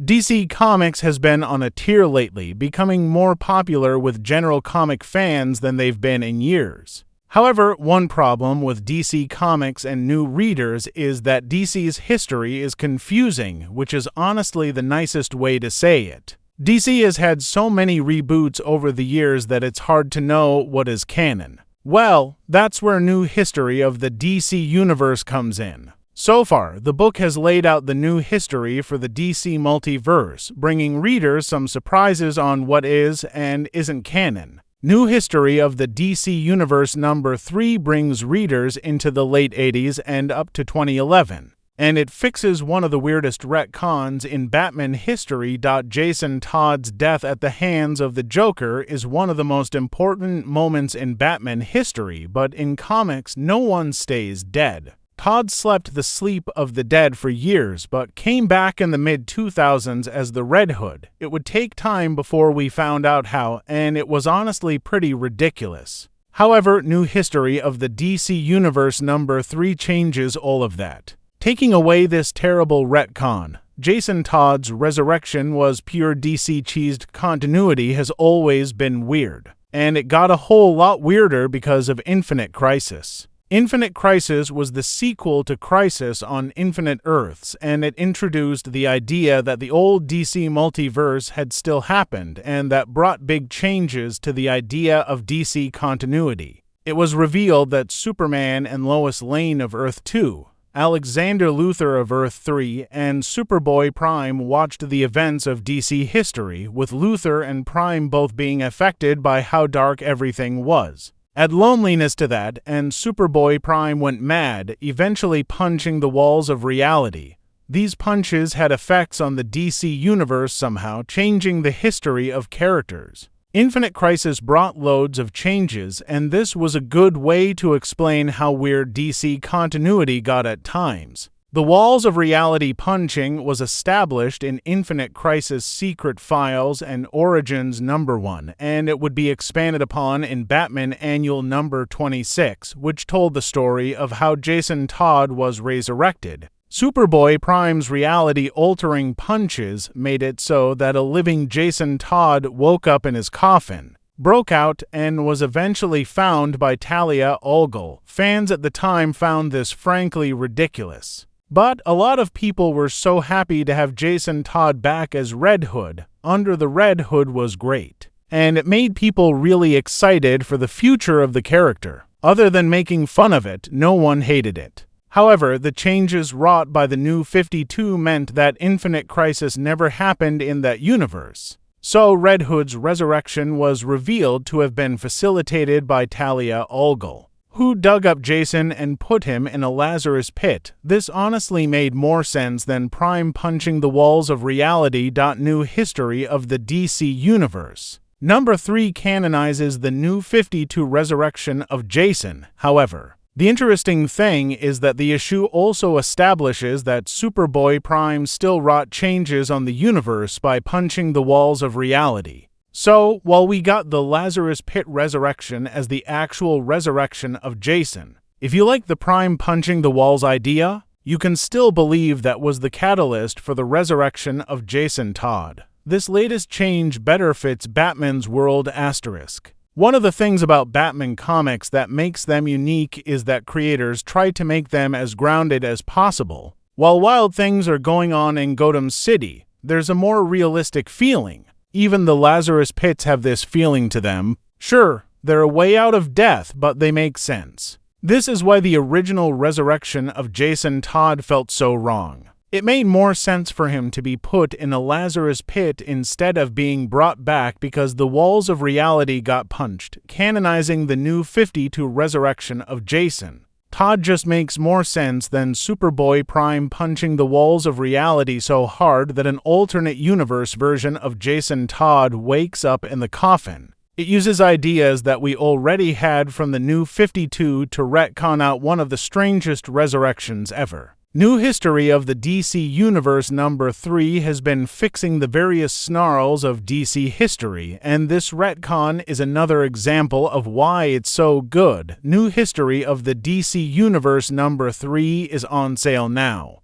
DC Comics has been on a tear lately, becoming more popular with general comic fans than they've been in years. However, one problem with DC Comics and new readers is that DC's history is confusing, which is honestly the nicest way to say it. DC has had so many reboots over the years that it's hard to know what is canon. Well, that's where new history of the DC Universe comes in. So far, the book has laid out the new history for the DC Multiverse, bringing readers some surprises on what is and isn't canon. New History of the DC Universe number 3 brings readers into the late 80s and up to 2011, and it fixes one of the weirdest retcons in Batman history. Jason Todd's death at the hands of the Joker is one of the most important moments in Batman history, but in comics, no one stays dead. Todd slept the sleep of the dead for years, but came back in the mid-2000s as the Red Hood. It would take time before we found out how, and it was honestly pretty ridiculous. However, New History of the DC Universe number 3 changes all of that. Taking away this terrible retcon, Jason Todd's resurrection was pure DC-cheesed. Continuity has always been weird, and it got a whole lot weirder because of Infinite Crisis. Infinite Crisis was the sequel to Crisis on Infinite Earths, and it introduced the idea that the old DC Multiverse had still happened, and that brought big changes to the idea of DC continuity. It was revealed that Superman and Lois Lane of Earth 2, Alexander Luthor of Earth 3, and Superboy Prime watched the events of DC history, with Luthor and Prime both being affected by how dark everything was. Add loneliness to that, and Superboy Prime went mad, eventually punching the walls of reality. These punches had effects on the DC universe somehow, changing the history of characters. Infinite Crisis brought loads of changes, and this was a good way to explain how weird DC continuity got at times. The walls of reality punching was established in Infinite Crisis Secret Files and Origins number 1, and it would be expanded upon in Batman Annual number 26, which told the story of how Jason Todd was resurrected. Superboy Prime's reality-altering punches made it so that a living Jason Todd woke up in his coffin, broke out, and was eventually found by Talia al Ghul. Fans at the time found this frankly ridiculous. But a lot of people were so happy to have Jason Todd back as Red Hood. Under the Red Hood was great, and it made people really excited for the future of the character. Other than making fun of it, no one hated it. However, the changes wrought by the New 52 meant that Infinite Crisis never happened in that universe. So Red Hood's resurrection was revealed to have been facilitated by Talia al Ghul, who dug up Jason and put him in a Lazarus pit. This honestly made more sense than Prime punching the walls of reality. New History of the DC Universe number 3 canonizes the New 52 resurrection of Jason. However, the interesting thing is that the issue also establishes that Superboy Prime still wrought changes on the universe by punching the walls of reality. So, while we got the Lazarus Pit resurrection as the actual resurrection of Jason, if you like the Prime punching the walls idea, you can still believe that was the catalyst for the resurrection of Jason Todd. This latest change better fits Batman's world asterisk. One of the things about Batman comics that makes them unique is that creators try to make them as grounded as possible. While wild things are going on in Gotham City, there's a more realistic feeling. Even the Lazarus Pits have this feeling to them. Sure, they're a way out of death, but they make sense. This is why the original resurrection of Jason Todd felt so wrong. It made more sense for him to be put in a Lazarus Pit instead of being brought back because the walls of reality got punched, canonizing the New 52 resurrection of Jason. Todd just makes more sense than Superboy Prime punching the walls of reality so hard that an alternate universe version of Jason Todd wakes up in the coffin. It uses ideas that we already had from the New 52 to retcon out one of the strangest resurrections ever. New History of the DC Universe number 3 has been fixing the various snarls of DC history, and this retcon is another example of why it's so good. New History of the DC Universe number 3 is on sale now.